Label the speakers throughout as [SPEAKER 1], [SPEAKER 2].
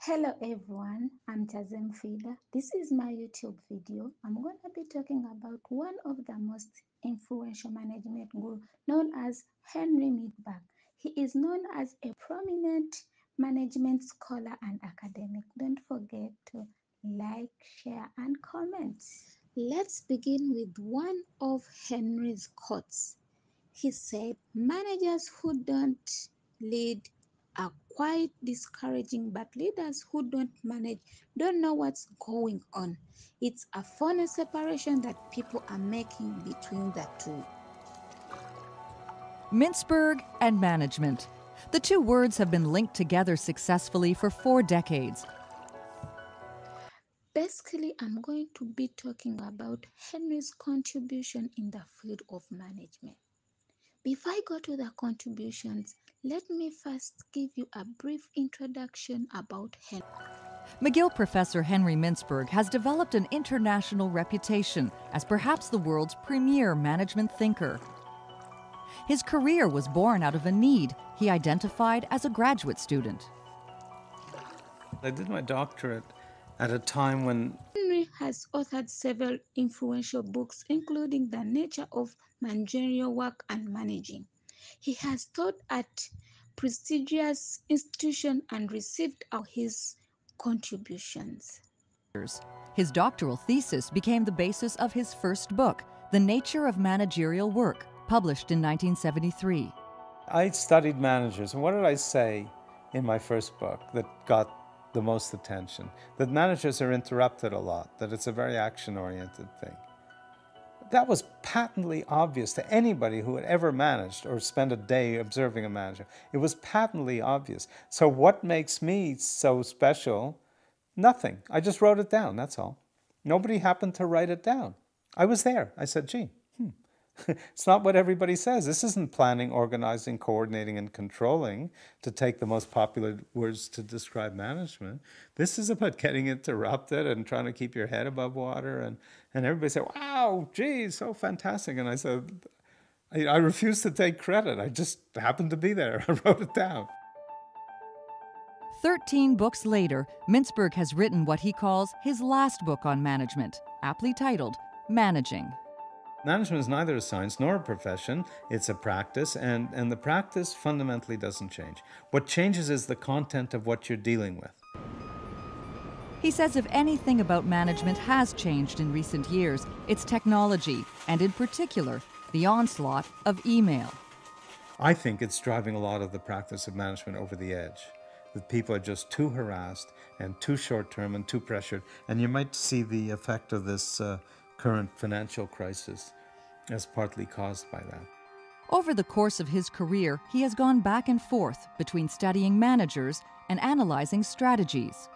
[SPEAKER 1] Hello everyone, I'm Kyazze Mufiidah. This is my YouTube video. I'm going to be talking about one of the most influential management guru known as Henry Mintzberg. He is known as a prominent management scholar and academic. Don't forget to like, share, and comment. Let's begin with one of Henry's quotes. He said, managers who don't lead are quite discouraging, but leaders who don't manage don't know what's going on. It's a funny separation that people are making between the two.
[SPEAKER 2] Mintzberg and management. The two words have been linked together successfully for 4 decades.
[SPEAKER 1] Basically, I'm going to be talking about Henry's contribution in the field of management. Before I go to the contributions, let me first give you a brief introduction about Henry.
[SPEAKER 2] McGill professor Henry Mintzberg has developed an international reputation as perhaps the world's premier management thinker. His career was born out of a need he identified as a graduate student.
[SPEAKER 3] I did my doctorate at a time when
[SPEAKER 1] Henry has authored several influential books, including The Nature of Managerial Work and Managing. He has taught at prestigious institutions and received his contributions.
[SPEAKER 2] His doctoral thesis became the basis of his first book, The Nature of Managerial Work, published in 1973.
[SPEAKER 3] I studied managers. And what did I say in my first book that got the most attention? That managers are interrupted a lot, that it's a very action-oriented thing. That was patently obvious to anybody who had ever managed or spent a day observing a manager. It was patently obvious. So what makes me so special? Nothing. I just wrote it down, that's all. Nobody happened to write it down. I was there. I said, gee, it's not what everybody says. This isn't planning, organizing, coordinating, and controlling, to take the most popular words to describe management. This is about getting interrupted and trying to keep your head above water. And everybody said, wow, gee, so fantastic. And I said, I refuse to take credit. I just happened to be there. I wrote it down.
[SPEAKER 2] 13 books later, Mintzberg has written what he calls his last book on management, aptly titled Managing.
[SPEAKER 3] Management is neither a science nor a profession. It's a practice, and the practice fundamentally doesn't change. What changes is the content of what you're dealing with.
[SPEAKER 2] He says if anything about management has changed in recent years, it's technology, and in particular, the onslaught of email.
[SPEAKER 3] I think it's driving a lot of the practice of management over the edge. That people are just too harassed and too short-term and too pressured. And you might see the effect of this current financial crisis as partly caused by that.
[SPEAKER 2] Over the course of his career, he has gone back and forth between studying managers and analyzing strategies.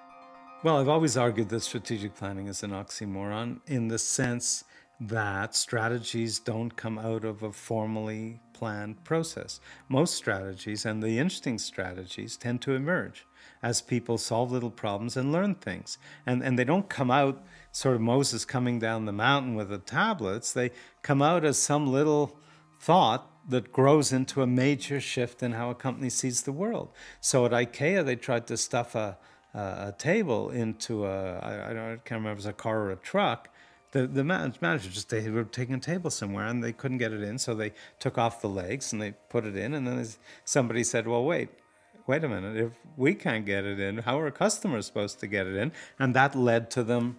[SPEAKER 3] Well, I've always argued that strategic planning is an oxymoron in the sense that strategies don't come out of a formally planned process. Most strategies, and the interesting strategies, tend to emerge as people solve little problems and learn things. And they don't come out sort of Moses coming down the mountain with the tablets. They come out as some little thought that grows into a major shift in how a company sees the world. So at IKEA, they tried to stuff a table into I can't remember if it was a car or a truck. The manager just, they were taking a table somewhere and they couldn't get it in, so they took off the legs and they put it in, and then somebody said, well, wait a minute, if we can't get it in, how are customers supposed to get it in? And that led to them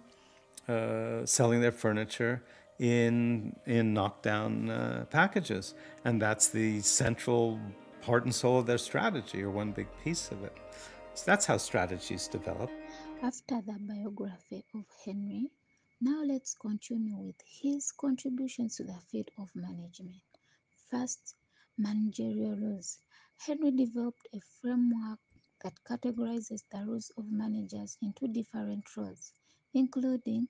[SPEAKER 3] selling their furniture in knockdown packages. And that's the central heart and soul of their strategy, or one big piece of it. So that's how strategies develop.
[SPEAKER 1] After the biography of Henry, now let's continue with his contributions to the field of management. First, managerial roles. Henry developed a framework that categorizes the roles of managers into different roles, including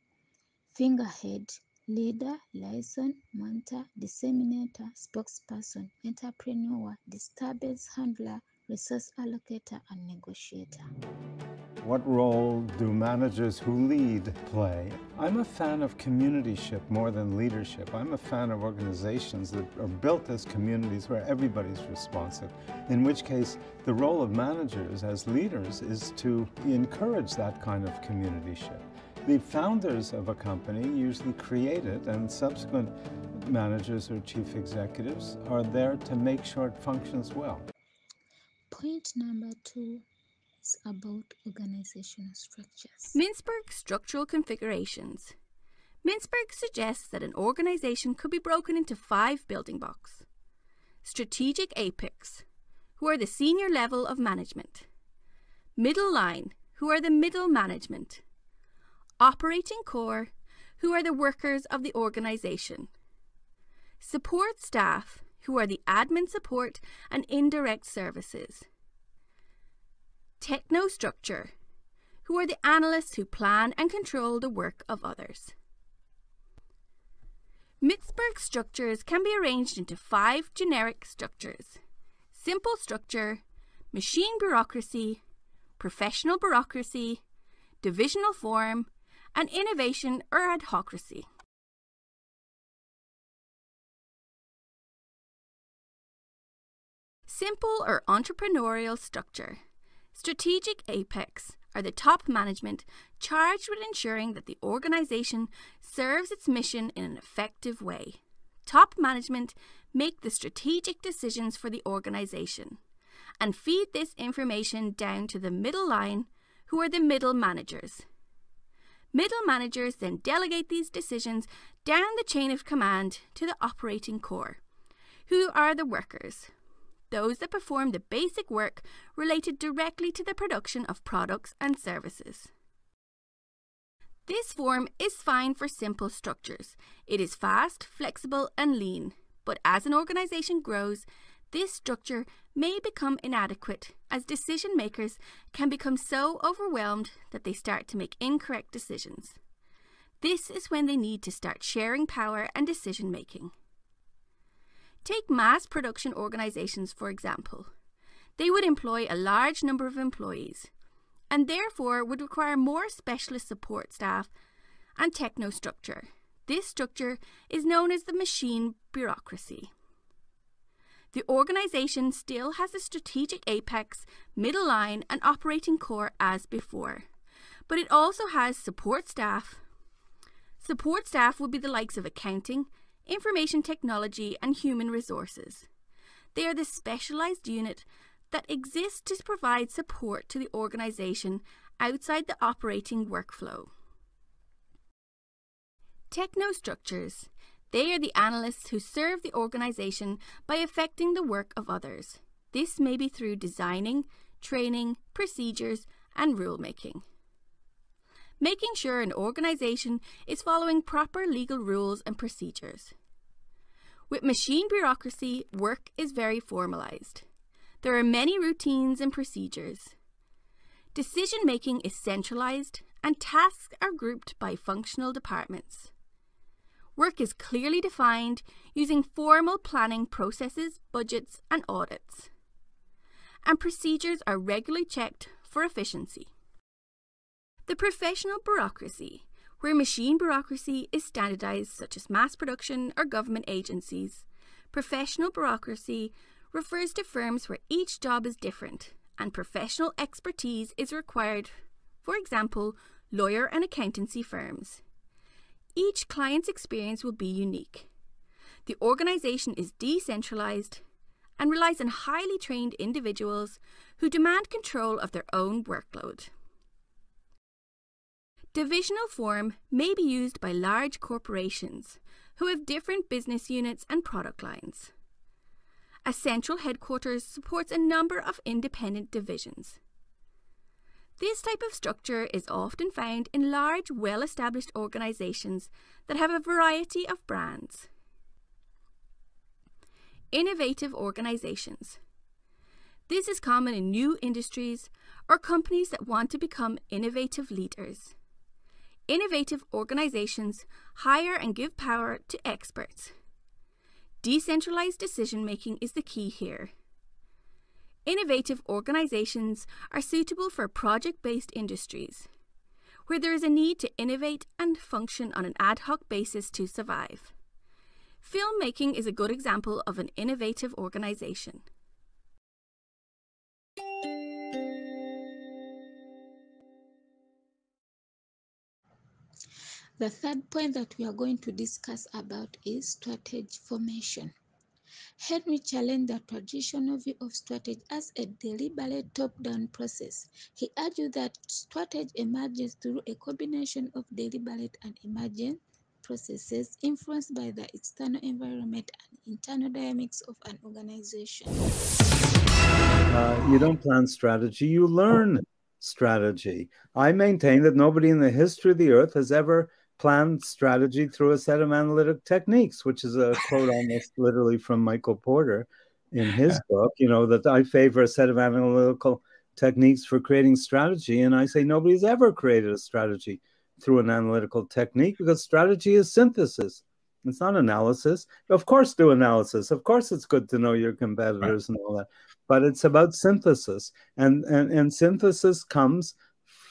[SPEAKER 1] figurehead, leader, liaison, mentor, disseminator, spokesperson, entrepreneur, disturbance handler, resource allocator, and negotiator.
[SPEAKER 3] What role do managers who lead play? I'm a fan of communityship more than leadership. I'm a fan of organizations that are built as communities where everybody's responsive, in which case the role of managers as leaders is to encourage that kind of communityship. The founders of a company usually create it, and subsequent managers or chief executives are there to make sure it functions well.
[SPEAKER 1] Point number 2 is about organizational structures.
[SPEAKER 4] Mintzberg structural configurations. Mintzberg suggests that an organization could be broken into 5 building blocks. Strategic apex, who are the senior level of management. Middle line, who are the middle management. Operating core, who are the workers of the organization. Support staff, who are the admin support and indirect services. Technostructure, who are the analysts who plan and control the work of others. Mintzberg structures can be arranged into 5 generic structures: simple structure, machine bureaucracy, professional bureaucracy, divisional form, and innovation or adhocracy. Simple or entrepreneurial structure. Strategic apex are the top management charged with ensuring that the organization serves its mission in an effective way. Top management make the strategic decisions for the organization and feed this information down to the middle line, who are the middle managers. Middle managers then delegate these decisions down the chain of command to the operating core, who are the workers, those that perform the basic work related directly to the production of products and services. This form is fine for simple structures. It is fast, flexible, and lean, but as an organization grows, this structure may become inadequate as decision makers can become so overwhelmed that they start to make incorrect decisions. This is when they need to start sharing power and decision making. Take mass production organizations, for example. They would employ a large number of employees and therefore would require more specialist support staff and technostructure. This structure is known as the machine bureaucracy. The organization still has a strategic apex, middle line, and operating core as before, but it also has support staff. Support staff would be the likes of accounting, information technology, and human resources. They are the specialized unit that exists to provide support to the organization outside the operating workflow. Technostructures. They are the analysts who serve the organization by affecting the work of others. This may be through designing, training, procedures, and rulemaking. Making sure an organization is following proper legal rules and procedures. With machine bureaucracy, work is very formalized. There are many routines and procedures. Decision-making is centralized and tasks are grouped by functional departments. Work is clearly defined using formal planning processes, budgets, and audits. And procedures are regularly checked for efficiency. The professional bureaucracy, where machine bureaucracy is standardized, such as mass production or government agencies. Professional bureaucracy refers to firms where each job is different and professional expertise is required, for example, lawyer and accountancy firms. Each client's experience will be unique. The organization is decentralized and relies on highly trained individuals who demand control of their own workload. Divisional form may be used by large corporations who have different business units and product lines. A central headquarters supports a number of independent divisions. This type of structure is often found in large, well-established organizations that have a variety of brands. Innovative organizations. This is common in new industries or companies that want to become innovative leaders. Innovative organizations hire and give power to experts. Decentralized decision-making is the key here. Innovative organisations are suitable for project-based industries, where there is a need to innovate and function on an ad hoc basis to survive. Filmmaking is a good example of an innovative organisation.
[SPEAKER 1] The third point that we are going to discuss about is strategy formation. Henry challenged the traditional view of strategy as a deliberate top-down process. He argued that strategy emerges through a combination of deliberate and emergent processes influenced by the external environment and internal dynamics of an organization.
[SPEAKER 3] You don't plan strategy, you learn strategy. I maintain that nobody in the history of the earth has ever planned strategy through a set of analytic techniques, which is a quote almost literally from Michael Porter in his book, that I favor a set of analytical techniques for creating strategy. And I say nobody's ever created a strategy through an analytical technique because strategy is synthesis. It's not analysis. Of course, do analysis. Of course, it's good to know your competitors and all that. But it's about synthesis. And synthesis comes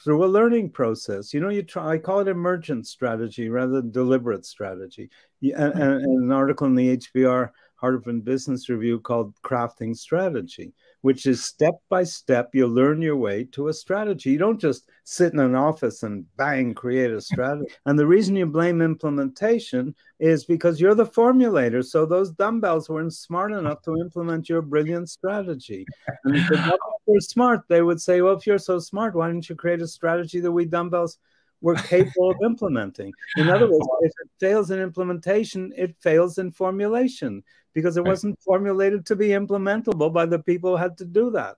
[SPEAKER 3] through a learning process. I call it emergent strategy rather than deliberate strategy. And an article in the HBR Harvard Business Review called Crafting Strategy, which is step by step, you learn your way to a strategy. You don't just sit in an office and bang, create a strategy. And the reason you blame implementation is because you're the formulator. So those dumbbells weren't smart enough to implement your brilliant strategy. And if the dumbbells were smart, they would say, well, if you're so smart, why didn't you create a strategy that we dumbbells were capable of implementing? In other words, if it fails in implementation, it fails in formulation because it wasn't formulated to be implementable by the people who had to do that.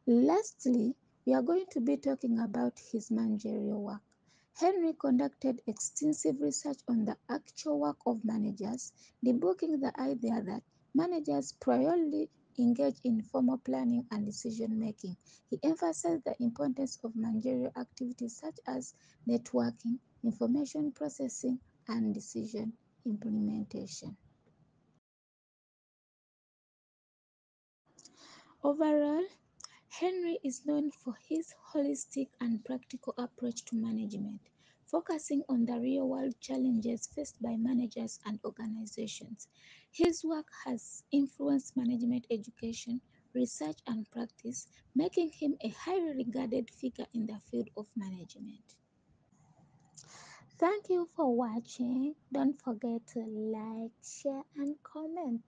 [SPEAKER 1] Lastly, we are going to be talking about his managerial work. Henry conducted extensive research on the actual work of managers, debunking the idea that managers primarily engage in formal planning and decision-making. He emphasized the importance of managerial activities such as networking, information processing, and decision implementation. Overall, Henry is known for his holistic and practical approach to management, focusing on the real-world challenges faced by managers and organizations. His work has influenced management education, research, and practice, making him a highly regarded figure in the field of management. Thank you for watching. Don't forget to like, share, and comment.